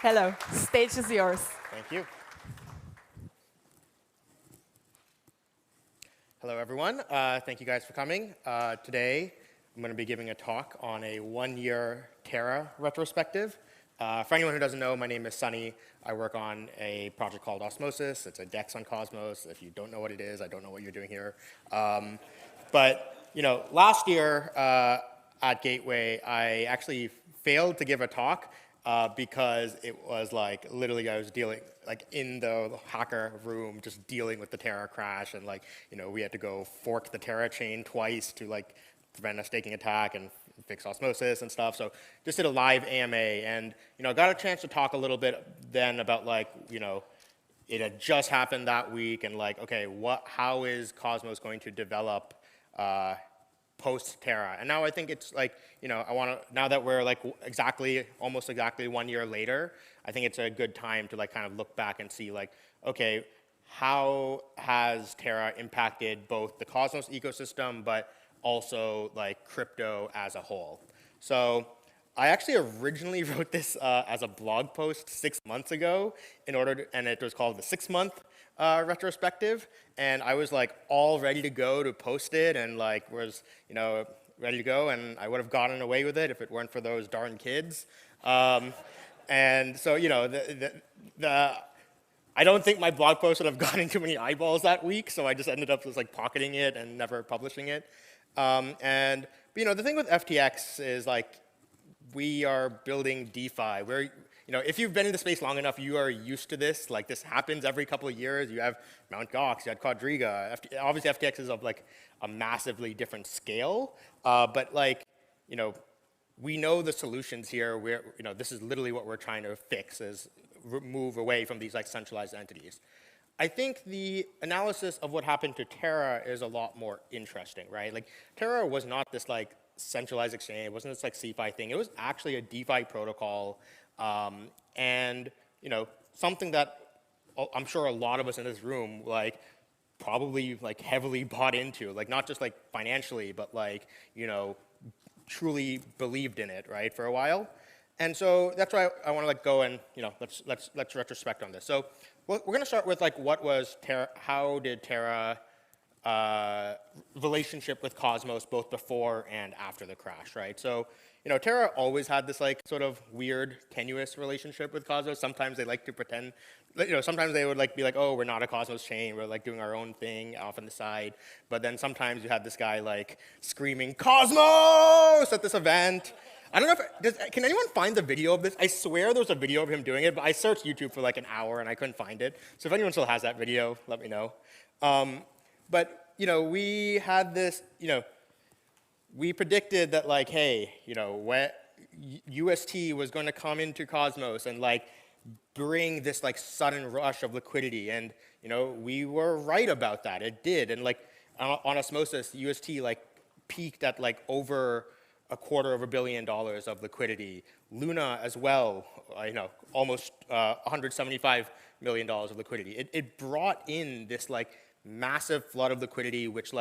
Hello, stage is yours. Thank you. Hello, everyone. Thank you guys for coming. Today, I'm going to be giving a talk on a one-year Terra retrospective. For anyone who doesn't know, my name is Sunny. I work on a project called Osmosis. It's a DEX on Cosmos. If you don't know what it is, I don't know what you're doing here. But last year at Gateway, I actually failed to give a talk because it was like literally I was dealing like in the hacker room just dealing with the Terra crash, and we had to go fork the Terra chain twice to prevent a staking attack and fix Osmosis and stuff. So just did a live AMA, and got a chance to talk a little bit then about it had just happened that week, and okay, how is Cosmos going to develop post Terra? And now I think it's now that we're almost exactly 1 year later, I think it's a good time to kind of look back and see okay, how has Terra impacted both the Cosmos ecosystem, but also crypto as a whole? So I actually originally wrote this as a blog post 6 months ago and it was called the 6-month retrospective, and I was all ready to go to post it, and was ready to go, and I would have gotten away with it if it weren't for those darn kids. And so I don't think my blog post would have gotten too many eyeballs that week, so I just ended up just pocketing it and never publishing it. But the thing with FTX is we are building DeFi. If you've been in the space long enough, you are used to this. This happens every couple of years. You have Mt. Gox, you had Quadriga. Obviously, FTX is of a massively different scale. But we know the solutions here. This is literally what we're trying to fix, is move away from these centralized entities. I think the analysis of what happened to Terra is a lot more interesting, right? Terra was not this centralized exchange. It wasn't this CeFi thing. It was actually a DeFi protocol, and something that I'm sure a lot of us in this room probably heavily bought into, not just financially, but truly believed in it, right, for a while. And so that's why I want to go and let's retrospect on this. So we're going to start with what was Terra, how did Terra relationship with Cosmos both before and after the crash, right? So Terra always had this sort of weird, tenuous relationship with Cosmos. Sometimes they like to pretend, sometimes they would be oh, we're not a Cosmos chain, we're doing our own thing off on the side. But then sometimes you had this guy screaming Cosmos at this event. I don't know if, can anyone find the video of this? I swear there's a video of him doing it, but I searched YouTube for an hour and I couldn't find it. So if anyone still has that video, let me know. But we had this, we predicted that hey, when UST was going to come into Cosmos and bring this sudden rush of liquidity, and we were right about that. It did, and on Osmosis, UST peaked at over $250 million of liquidity. Luna as well, almost $175 million of liquidity. It brought in this massive flood of liquidity, which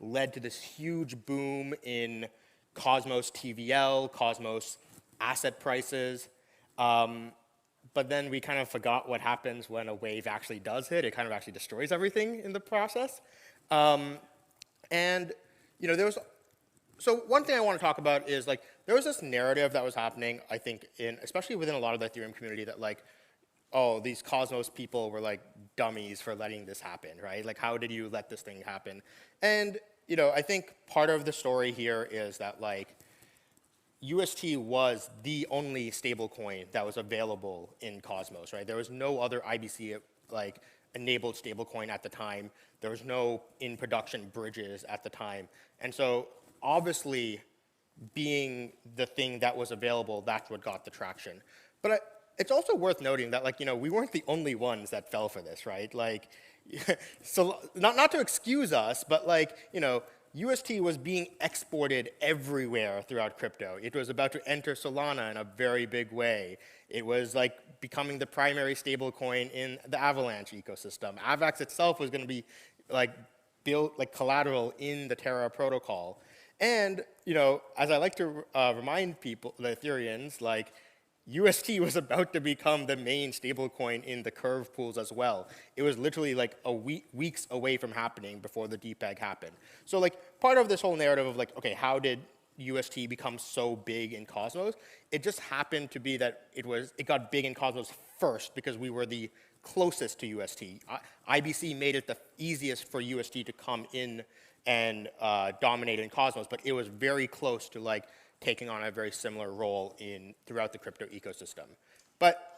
led to this huge boom in Cosmos TVL, Cosmos asset prices. But then we kind of forgot what happens when a wave actually does hit. It kind of actually destroys everything in the process. And there was, so one thing I want to talk about is there was this narrative that was happening, I think, especially within a lot of the Ethereum community, that oh, these Cosmos people were dummies for letting this happen, right? How did you let this thing happen? And I think part of the story here is that UST was the only stablecoin that was available in Cosmos, right? There was no other IBC enabled stablecoin at the time. There was no in production bridges at the time. And so obviously being the thing that was available, that's what got the traction. But it's also worth noting that we weren't the only ones that fell for this, right? So not to excuse us, but UST was being exported everywhere throughout crypto. It was about to enter Solana in a very big way. It was becoming the primary stablecoin in the Avalanche ecosystem. AVAX itself was going to be built collateral in the Terra protocol. And as I like to remind people, the Ethereans, UST was about to become the main stablecoin in the Curve pools as well. It was literally like weeks away from happening before the DPEG happened. So like part of this whole narrative of like, okay, how did UST become so big in Cosmos? It just happened to be that it got big in Cosmos first because we were the closest to UST. IBC made it the easiest for UST to come in and dominate in Cosmos, but it was very close to like taking on a very similar role throughout the crypto ecosystem. But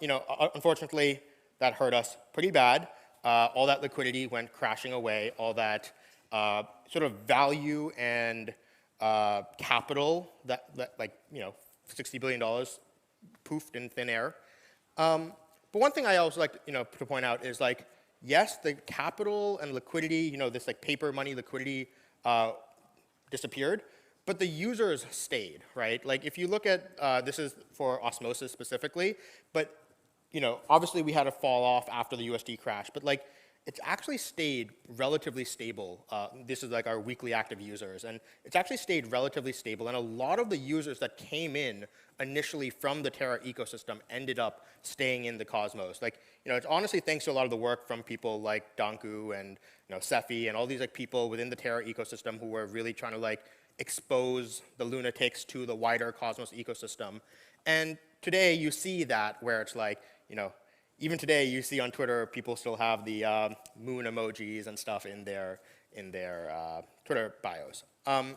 unfortunately, that hurt us pretty bad. All that liquidity went crashing away. All that sort of value and capital that like $60 billion poofed in thin air. But one thing I also like to point out is like, yes, the capital and liquidity, this like paper money liquidity disappeared, but the users stayed, right? Like if you look at, this is for Osmosis specifically, but obviously we had a fall off after the USD crash, but like it's actually stayed relatively stable. This is like our weekly active users, and it's actually stayed relatively stable. And a lot of the users that came in initially from the Terra ecosystem ended up staying in the Cosmos. Like, it's honestly thanks to a lot of the work from people like Danku and Cephii and all these like people within the Terra ecosystem who were really trying to like expose the lunatics to the wider Cosmos ecosystem. And today you see that where it's like, even today you see on Twitter people still have the moon emojis and stuff in their Twitter bios. And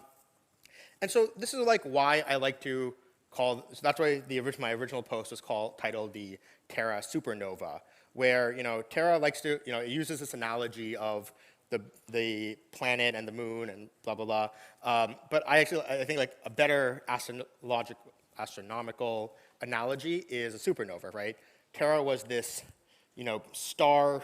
so this is like why I like to call, so that's why my original post was titled the Terra Supernova, where Terra likes to, it uses this analogy of the planet and the moon and blah, blah, blah. But I think like a better astronomical analogy is a supernova, right? Terra was this, star,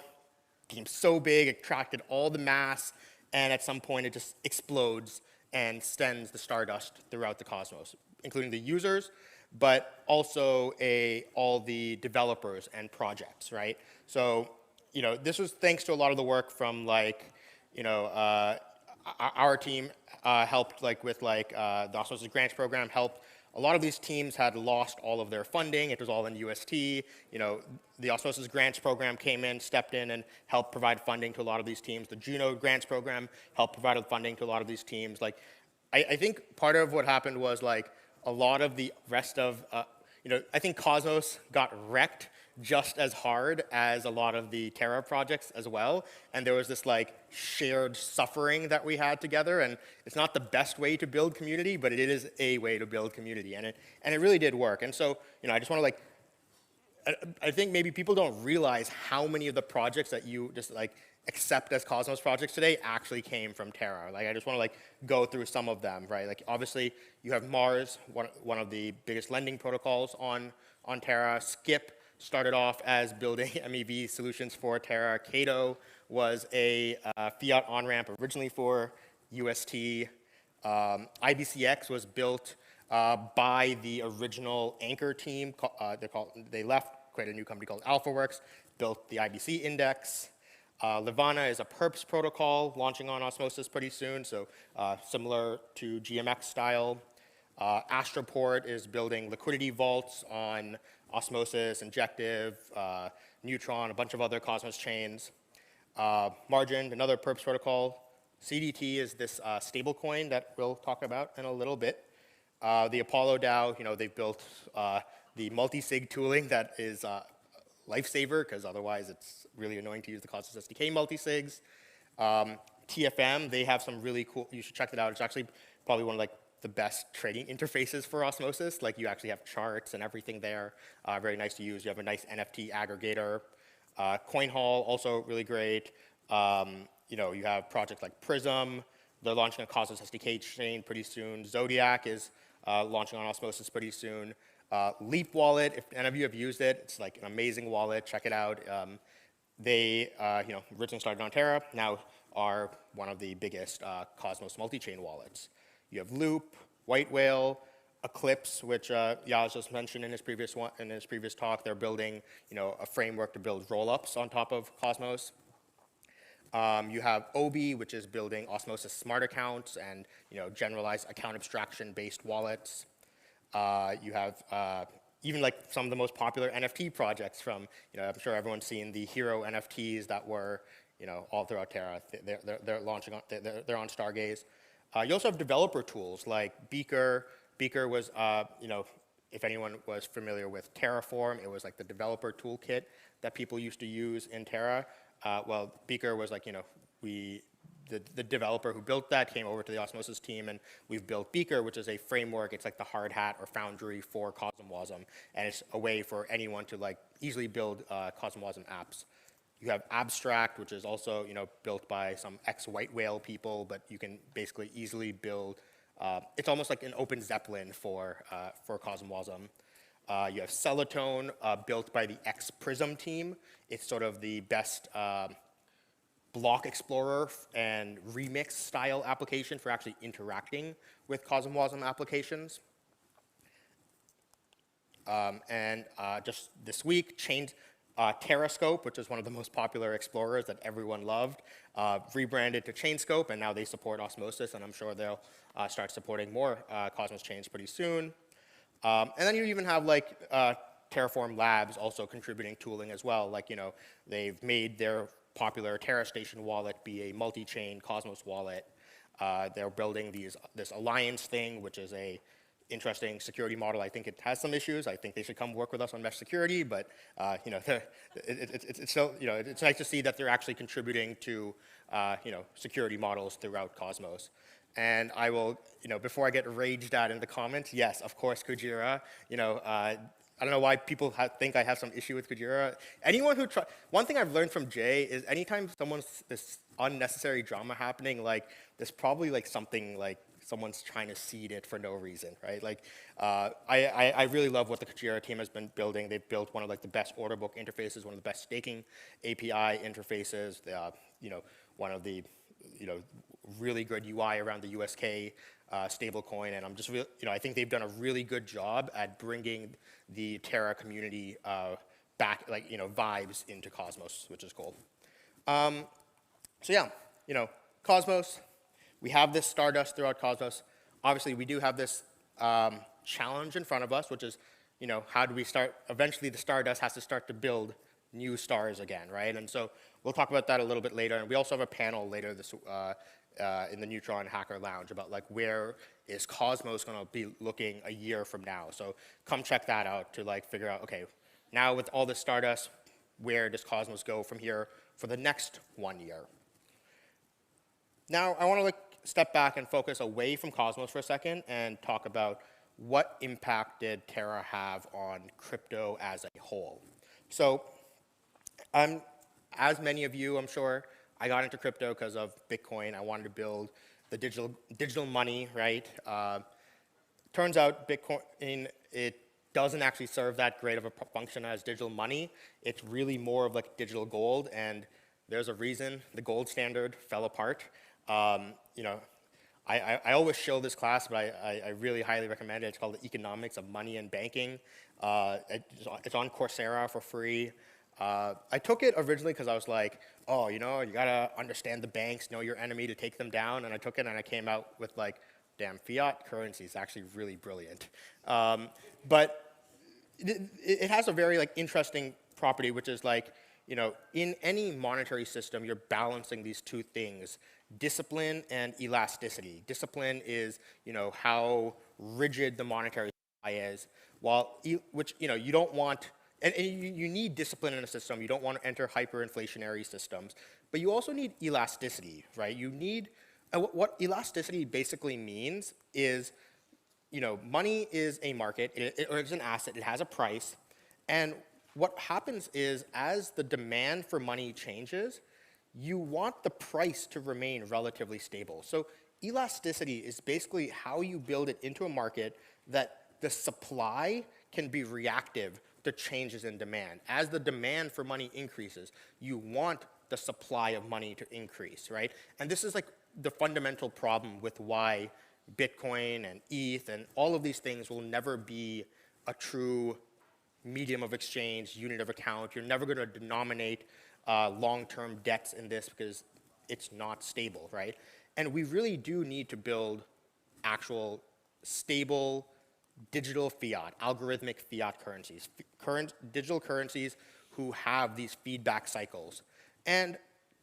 became so big, attracted all the mass, and at some point it just explodes and sends the stardust throughout the cosmos, including the users, but also all the developers and projects, right? So, this was thanks to a lot of the work from like, our team helped like with like the Osmosis Grants program helped. A lot of these teams had lost all of their funding. It was all in UST. The Osmosis Grants program came in, stepped in, and helped provide funding to a lot of these teams. The Juno Grants program helped provide funding to a lot of these teams. Like, I think part of what happened was like a lot of the rest of, I think Cosmos got wrecked just as hard as a lot of the Terra projects as well. And there was this like shared suffering that we had together. And it's not the best way to build community, but it is a way to build community. And it really did work. And so, I just want to like, I think maybe people don't realize how many of the projects that you just like accept as Cosmos projects today actually came from Terra. Like I just want to like go through some of them, right? Like obviously you have Mars, one of the biggest lending protocols on Terra. Skip started off as building MEV solutions for Terra. Kato was a fiat on-ramp originally for UST. IBCX was built by the original Anchor team. They left, created a new company called AlphaWorks, built the IBC index. Levana is a perps protocol launching on Osmosis pretty soon, so similar to GMX style. Astroport is building liquidity vaults on Osmosis, Injective, Neutron, a bunch of other Cosmos chains. Margin, another perps protocol. CDT is this stablecoin that we'll talk about in a little bit. The Apollo DAO, they've built the multi-sig tooling that is lifesaver, because otherwise it's really annoying to use the Cosmos SDK multi-sigs. TFM, they have some really cool, you should check that out. It's actually probably one of like the best trading interfaces for Osmosis. Like you actually have charts and everything there. Very nice to use. You have a nice NFT aggregator. CoinHall, also really great. You have projects like Prism. They're launching a Cosmos SDK chain pretty soon. Zodiac is launching on Osmosis pretty soon. Leap Wallet, if any of you have used it, it's like an amazing wallet. Check it out. They, originally started on Terra, now are one of the biggest Cosmos multi-chain wallets. You have Loop, White Whale, Eclipse, which Yaz just mentioned in his previous talk. They're building, a framework to build rollups on top of Cosmos. You have Obi, which is building Osmosis smart accounts and generalized account abstraction-based wallets. You have even like some of the most popular NFT projects from, I'm sure everyone's seen the hero NFTs that were, all throughout Terra. They're launching on, they're on Stargaze. You also have developer tools like Beaker. Beaker was, if anyone was familiar with Terraform, it was like the developer toolkit that people used to use in Terra. Well, Beaker was like, the developer who built that came over to the Osmosis team, and we've built Beaker, which is a framework. It's like the hard hat or foundry for CosmWasm, and it's a way for anyone to like easily build CosmWasm apps. You have Abstract, which is also built by some ex-White Whale people, but you can basically easily build. It's almost like an open Zeppelin for CosmWasm. You have Cellatone, built by the ex-Prism team. It's sort of the best block explorer and remix style application for actually interacting with CosmWasm applications. Just this week, Terrascope, which is one of the most popular explorers that everyone loved, rebranded to Chainscope, and now they support Osmosis, and I'm sure they'll start supporting more Cosmos chains pretty soon. And then you even have like Terraform Labs also contributing tooling as well. Like, they've made their popular Terra Station wallet be a multi-chain Cosmos wallet. They're building this alliance thing, which is a interesting security model. I think it has some issues. I think they should come work with us on mesh security, but it's still, it's nice to see that they're actually contributing to security models throughout Cosmos. And I will, before I get raged at in the comments, yes, of course, Kujira. I don't know why people think I have some issue with Kujira. Anyone who one thing I've learned from Jay is anytime this unnecessary drama happening, like there's probably like something like someone's trying to seed it for no reason, right? Like, I really love what the Kujira team has been building. They've built one of like the best order book interfaces, one of the best staking API interfaces. One of the really good UI around the USK stablecoin, and I'm just I think they've done a really good job at bringing the Terra community back, like vibes into Cosmos, which is cool. So yeah, Cosmos. We have this stardust throughout Cosmos. Obviously, we do have this challenge in front of us, which is, how do we start? Eventually, the stardust has to start to build new stars again, right? And so we'll talk about that a little bit later. And we also have a panel later this in the Neutron Hacker Lounge about like where is Cosmos going to be looking a year from now. So come check that out to like figure out, okay, now with all this stardust, where does Cosmos go from here for the next 1 year? Now I want to step back and focus away from Cosmos for a second and talk about what impact did Terra have on crypto as a whole. So as many of you, I'm sure, I got into crypto because of Bitcoin. I wanted to build the digital money, right? Turns out Bitcoin, it doesn't actually serve that great of a function as digital money. It's really more of like digital gold, and there's a reason the gold standard fell apart. I always show this class, but I really highly recommend it. It's called The Economics of Money and Banking. It's on Coursera for free. I took it originally because I was like, oh, you gotta understand the banks, know your enemy to take them down. And I took it and I came out with like, damn, fiat currency is actually really brilliant. But it has a very like interesting property, which is like, in any monetary system, you're balancing these two things, discipline and elasticity. Discipline is, how rigid the monetary supply is, which, you don't want, and you need discipline in a system. You don't want to enter hyperinflationary systems, but you also need elasticity, right? You need, what elasticity basically means is, money is a market, or it's an asset, it has a price, and what happens is as the demand for money changes, you want the price to remain relatively stable. So elasticity is basically how you build it into a market that the supply can be reactive to changes in demand. As the demand for money increases, you want the supply of money to increase, right? And this is like the fundamental problem with why Bitcoin and ETH and all of these things will never be a true medium of exchange, unit of account. You're never going to denominate long-term debts in this because it's not stable, right? And we really do need to build actual stable, digital fiat, algorithmic fiat currencies, current digital currencies who have these feedback cycles. And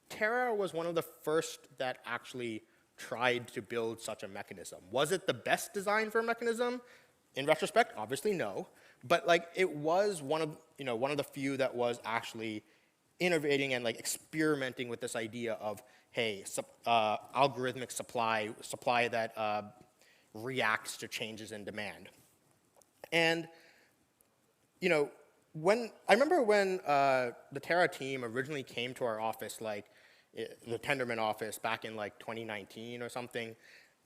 Terra was one of the first that actually tried to build such a mechanism. Was it the best design for a mechanism? In retrospect, obviously no. But like it was one of the few that was actually innovating and like experimenting with this idea of, hey, algorithmic supply that reacts to changes in demand. And I remember when the Terra team originally came to our office, like the Tendermint office back in like 2019 or something,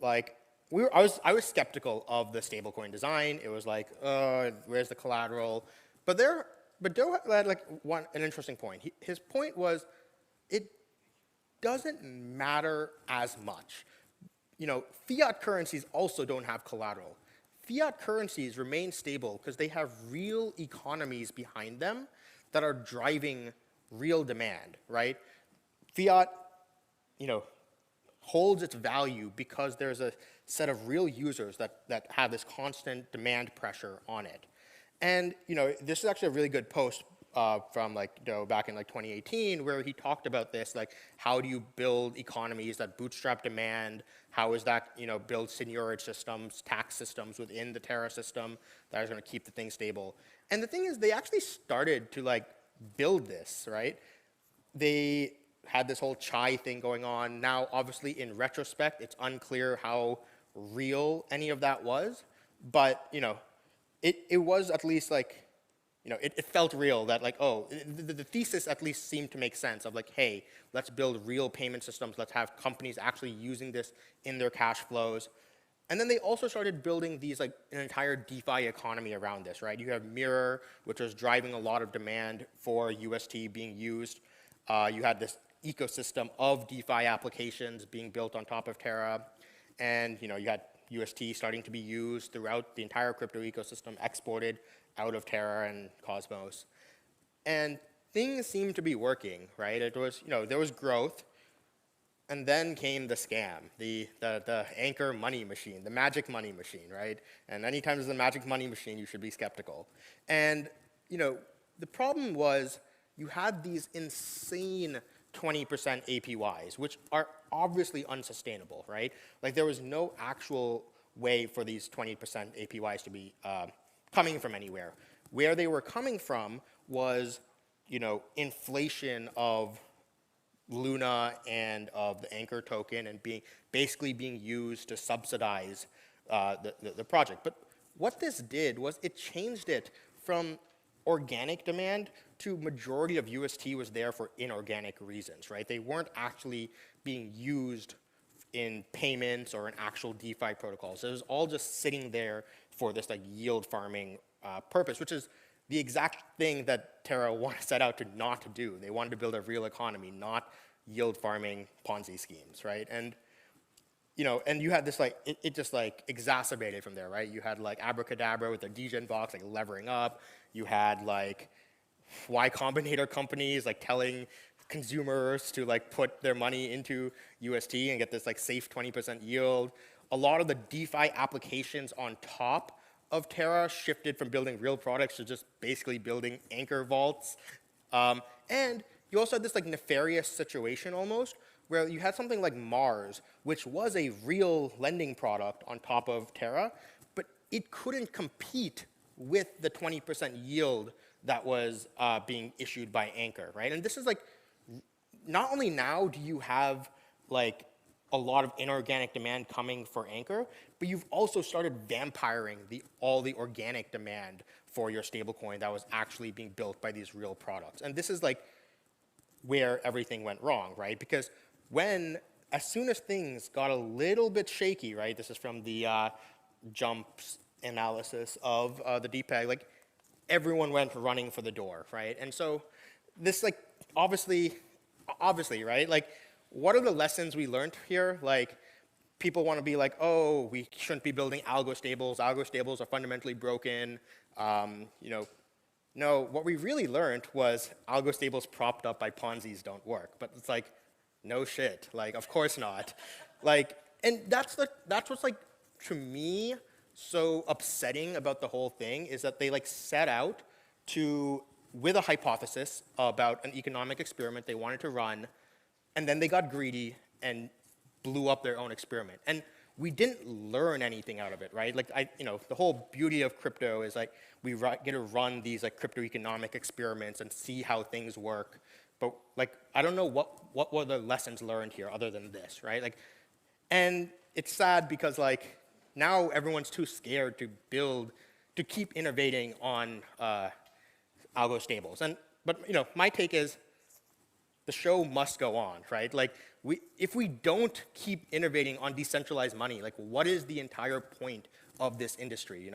like I was skeptical of the stablecoin design. It was like, where's the collateral? But Joe had like an interesting point. His point was, it doesn't matter as much. Fiat currencies also don't have collateral. Fiat currencies remain stable because they have real economies behind them that are driving real demand, right? Fiat, holds its value because there's a set of real users that have this constant demand pressure on it. And this is actually a really good post from like back in like 2018 where he talked about this, like how do you build economies that bootstrap demand? How is that build seniorage systems, tax systems within the Terra system that is going to keep the thing stable? And the thing is, they actually started to like build this, right? They had this whole chai thing going on. Now, obviously, in retrospect, it's unclear how real any of that was, but it was at least like, it felt real that like, oh, the thesis at least seemed to make sense of like, hey, let's build real payment systems. Let's have companies actually using this in their cash flows. And then they also started building these like an entire DeFi economy around this, right? You have Mirror, which was driving a lot of demand for UST being used. You had this ecosystem of DeFi applications being built on top of Terra. And you had UST starting to be used throughout the entire crypto ecosystem, exported out of Terra and Cosmos. And things seemed to be working, right? It was, there was growth. And then came the scam, the anchor money machine, the magic money machine, right? And anytime there's a magic money machine, you should be skeptical. And the problem was you had these insane 20% APYs, which are obviously unsustainable, right? Like there was no actual way for these 20% APYs to be coming from anywhere. Where they were coming from was, inflation of Luna and of the Anchor token and basically being used to subsidize the project. But what this did was it changed it from organic demand to majority of UST was there for inorganic reasons, right? They weren't actually being used in payments or in actual DeFi protocols. It was all just sitting there for this like yield farming purpose, which is the exact thing that Terra set out to not do. They wanted to build a real economy, not yield farming Ponzi schemes, right? And and you had this like, it just like exacerbated from there, right? You had like Abracadabra with their degen box like levering up. You had like Y Combinator companies like telling consumers to like put their money into UST and get this like safe 20% yield. A lot of the DeFi applications on top of Terra shifted from building real products to just basically building anchor vaults. And you also had this like nefarious situation almost where you had something like Mars, which was a real lending product on top of Terra, but it couldn't compete with the 20% yield that was being issued by Anchor, right? And this is like, not only now do you have like a lot of inorganic demand coming for Anchor, but you've also started vampiring all the organic demand for your stablecoin that was actually being built by these real products. And this is like where everything went wrong, right? Because as soon as things got a little bit shaky, right? This is from the jumps analysis of the DPEG, like everyone went running for the door, right? And so this like, obviously, right? Like, what are the lessons we learned here? Like, people want to be like, oh, we shouldn't be building algo stables. Algo stables are fundamentally broken. No, what we really learned was algo stables propped up by Ponzi's don't work. But it's like, no shit. Like, of course not. Like, and that's what's like, to me, so upsetting about the whole thing is that they like set out to, with a hypothesis about an economic experiment they wanted to run, and then they got greedy and blew up their own experiment. And we didn't learn anything out of it, right? Like, the whole beauty of crypto is like we get to run these like crypto economic experiments and see how things work. But like, I don't know what were the lessons learned here other than this, right? Like, and it's sad because like now everyone's too scared to keep innovating on algo stables. But my take is the show must go on, right? Like, if we don't keep innovating on decentralized money, like, what is the entire point of this industry?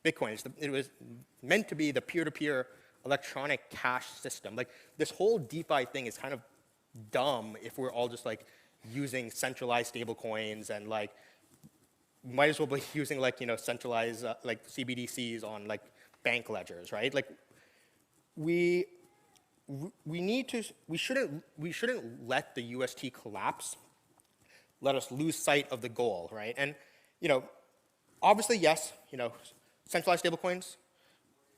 Bitcoin, it was meant to be the peer-to-peer electronic cash system. Like, this whole DeFi thing is kind of dumb if we're all just like using centralized stablecoins and like might as well be using like centralized like CBDCs on like bank ledgers, right? Like, we shouldn't let the UST collapse, let us lose sight of the goal, right? And obviously, yes, centralized stablecoins,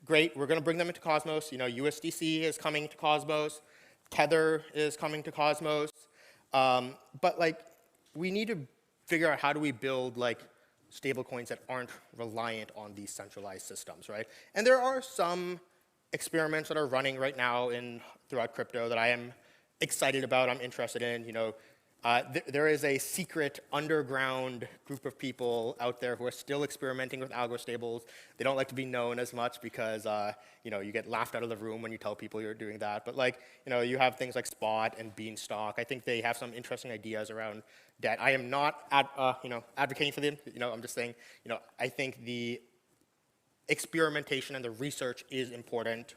great. We're going to bring them into Cosmos. USDC is coming to Cosmos. Tether is coming to Cosmos. But like, we need to figure out how do we build like stablecoins that aren't reliant on these centralized systems, right? And there are some experiments that are running right now throughout crypto that I am excited about, I'm interested in. There is a secret underground group of people out there who are still experimenting with algo stables. They don't like to be known as much because you get laughed out of the room when you tell people you're doing that. But like, you have things like Spot and Beanstalk. I think they have some interesting ideas around debt. I am not advocating for them. I'm just saying, I think the experimentation and the research is important.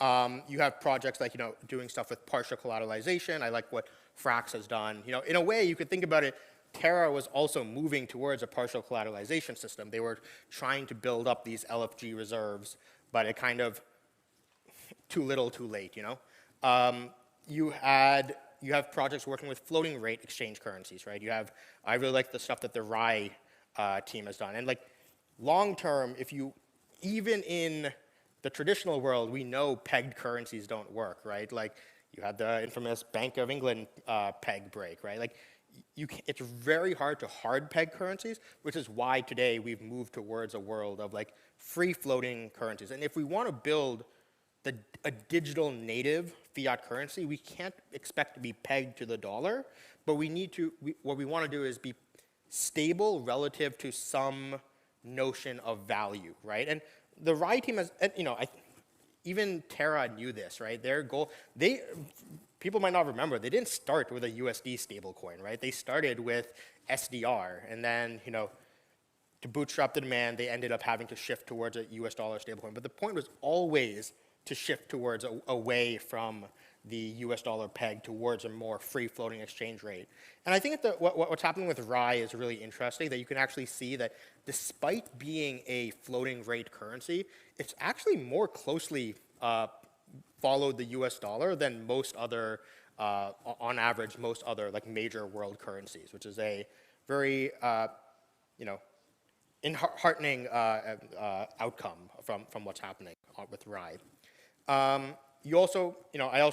You have projects like, doing stuff with partial collateralization. I like what Frax has done. In a way, you could think about it, Terra was also moving towards a partial collateralization system. They were trying to build up these LFG reserves, but it kind of too little, too late, You have projects working with floating rate exchange currencies, right? I really like the stuff that the Rye team has done. And like, long term, even in the traditional world, we know pegged currencies don't work, right? Like, you had the infamous Bank of England peg break, right? Like, it's very hard to hard peg currencies, which is why today we've moved towards a world of like free floating currencies. And if we want to build a digital native fiat currency, we can't expect to be pegged to the dollar, but what we want to do is be stable relative to some notion of value, right? And the Rye team has, even Terra knew this, right? Their goal, people might not remember, they didn't start with a USD stablecoin, right? They started with SDR, and then, to bootstrap the demand, they ended up having to shift towards a US dollar stablecoin. But the point was always to shift towards away from the US dollar peg towards a more free-floating exchange rate. And I think that what's happening with Rye is really interesting, that you can actually see that despite being a floating rate currency, it's actually more closely followed the US dollar than most other, on average, most other like major world currencies, which is a very, heartening outcome from what's happening with Rye. I also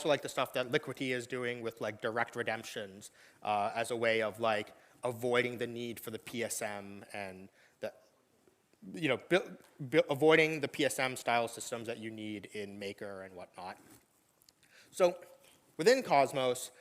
like the stuff that Liquidity is doing with like direct redemptions as a way of like avoiding the need for the PSM and avoiding the PSM style systems that you need in Maker and whatnot. So within Cosmos,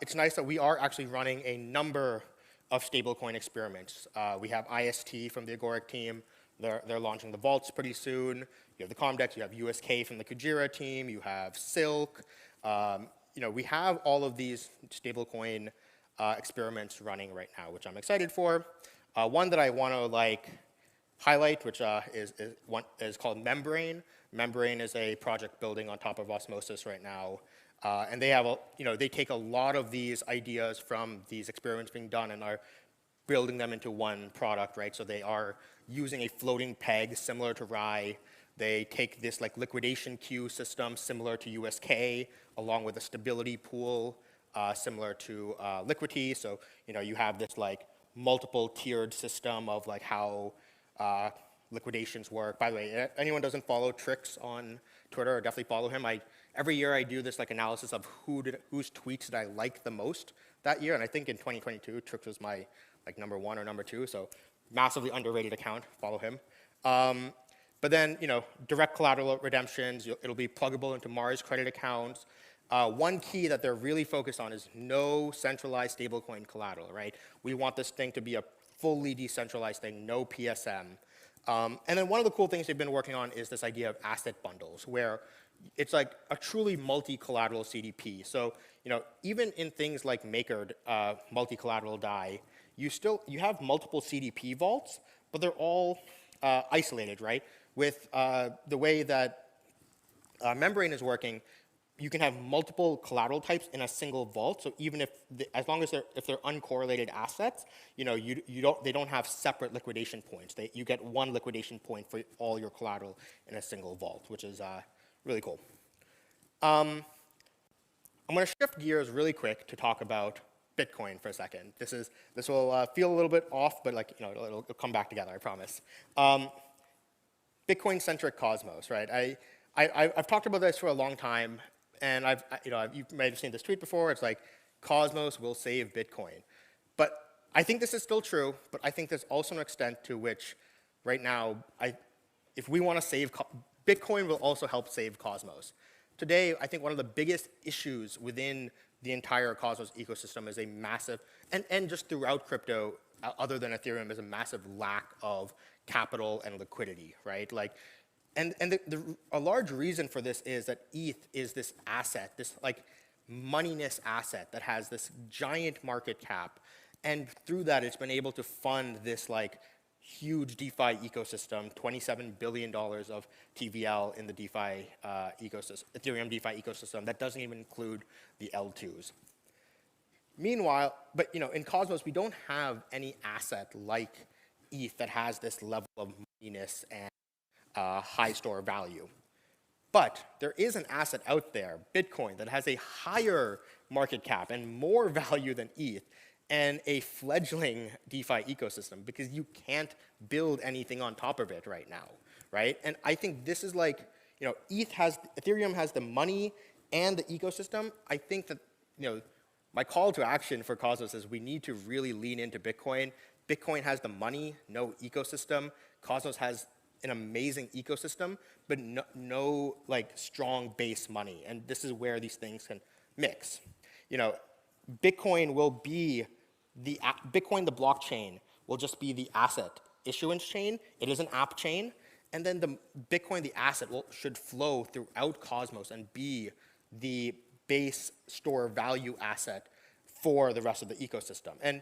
it's nice that we are actually running a number of stablecoin experiments. We have IST from the Agoric team. They're launching the vaults pretty soon. You have the Comdex, you have USK from the Kujira team, you have Silk. We have all of these stablecoin experiments running right now, which I'm excited for. One that I want to highlight, which is called Membrane. Membrane is a project building on top of Osmosis right now. And they take a lot of these ideas from these experiments being done and are building them into one product, right? So they are using a floating peg similar to Rye. They take this liquidation queue system similar to USK, along with a stability pool similar to Liquidity. So you have this multiple tiered system of how liquidations work. By the way, anyone doesn't follow Trix on Twitter, definitely follow him. Every year I do this like analysis of whose tweets did I like the most that year, and I think in 2022 Trix was my like #1 or #2, so massively underrated account. Follow him. But then, direct collateral redemptions, it'll be pluggable into Mars credit accounts. One key that they're really focused on is no centralized stablecoin collateral, right? We want this thing to be a fully decentralized thing, no PSM. And then one of the cool things they've been working on is this idea of asset bundles, where it's like a truly multi-collateral CDP. So, even in things like Maker multi-collateral DAI, you have multiple CDP vaults, but they're all isolated, right? With the way that Membrane is working, you can have multiple collateral types in a single vault. So even as long as they're uncorrelated assets, they don't have separate liquidation points. You get one liquidation point for all your collateral in a single vault, which is really cool. I'm going to shift gears really quick to talk about Bitcoin for a second. This will feel a little bit off, but it'll come back together, I promise. Bitcoin-centric Cosmos, right? I've talked about this for a long time, and you might have seen this tweet before. It's like, Cosmos will save Bitcoin. But I think this is still true, but I think there's also an extent to which, right now, if we want to save Bitcoin, will also help save Cosmos. Today, I think one of the biggest issues within the entire Cosmos ecosystem is a massive, and just throughout crypto, other than Ethereum, is a massive lack of capital and liquidity, right? A large reason for this is that ETH is this asset, this like moneyness asset that has this giant market cap, and through that it's been able to fund this like huge DeFi ecosystem, $27 billion of TVL in the DeFi ecosystem, Ethereum DeFi ecosystem. That doesn't even include the L2s. Meanwhile, but in Cosmos we don't have any asset like ETH that has this level of moneyness and high store value. But there is an asset out there, Bitcoin, that has a higher market cap and more value than ETH, and a fledgling DeFi ecosystem, because you can't build anything on top of it right now, right? And I think this is like, Ethereum has the money and the ecosystem. I think that, my call to action for Cosmos is we need to really lean into Bitcoin. Bitcoin has the money, no ecosystem. Cosmos has an amazing ecosystem, but no like strong base money. And this is where these things can mix. Bitcoin will be the blockchain will just be the asset issuance chain. It is an app chain, and then the Bitcoin, the asset, should flow throughout Cosmos and be the base store value asset for the rest of the ecosystem. And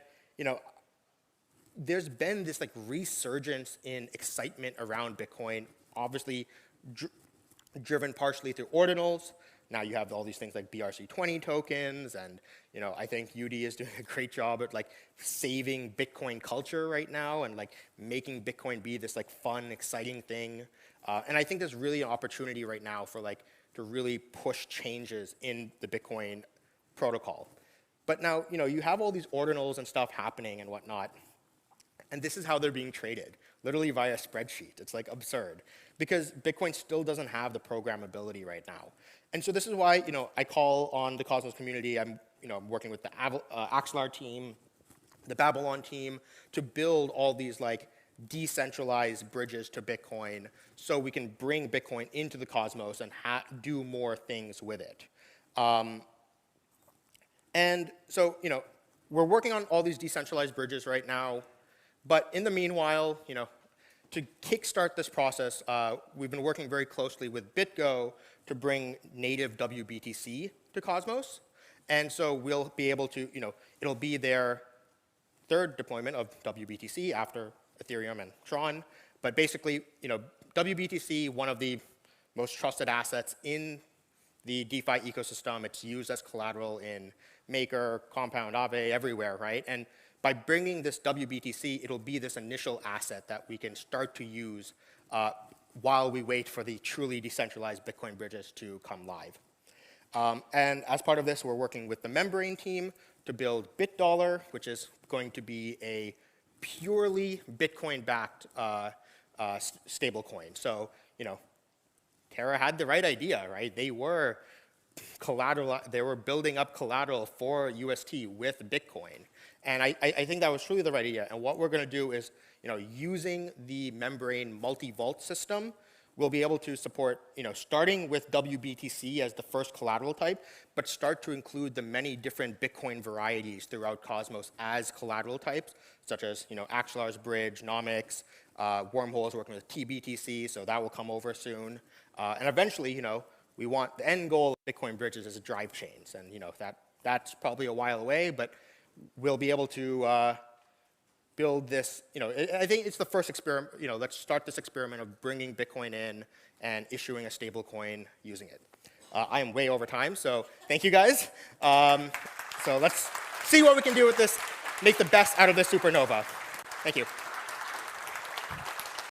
there's been this like resurgence in excitement around Bitcoin, obviously driven partially through ordinals. Now you have all these things like BRC20 tokens, and I think UD is doing a great job at like saving Bitcoin culture right now and like making Bitcoin be this like fun, exciting thing. And I think there's really an opportunity right now for like to really push changes in the Bitcoin protocol. But now you have all these ordinals and stuff happening and whatnot. And this is how they're being traded, literally via spreadsheet. It's like absurd, because Bitcoin still doesn't have the programmability right now. And so this is why I call on the Cosmos community. I'm working with the Axelar team, the Babylon team, to build all these like decentralized bridges to Bitcoin, so we can bring Bitcoin into the Cosmos and do more things with it. And so we're working on all these decentralized bridges right now. But in the meanwhile, to kickstart this process, we've been working very closely with BitGo to bring native WBTC to Cosmos. And so we'll be able to, it'll be their third deployment of WBTC after Ethereum and Tron. But basically, WBTC, one of the most trusted assets in the DeFi ecosystem. It's used as collateral in Maker, Compound, Aave, everywhere, right? And by bringing this WBTC, it'll be this initial asset that we can start to use while we wait for the truly decentralized Bitcoin bridges to come live. And as part of this, we're working with the Membrane team to build BitDollar, which is going to be a purely Bitcoin-backed stablecoin. So, Terra had the right idea, right? They were building up collateral for UST with Bitcoin. And I think that was truly the right idea. And what we're going to do is, using the membrane multi-vault system, we'll be able to support, starting with WBTC as the first collateral type, but start to include the many different Bitcoin varieties throughout Cosmos as collateral types, such as, Axelar's Bridge, Nomics, Wormhole's working with TBTC, so that will come over soon. And eventually, we want the end goal of Bitcoin bridges is drive chains, and that's probably a while away, but we'll be able to build this. I think it's the first experiment. Let's start this experiment of bringing Bitcoin in and issuing a stable coin using it. I am way over time, so thank you guys. So let's see what we can do with this. Make the best out of this supernova. Thank you.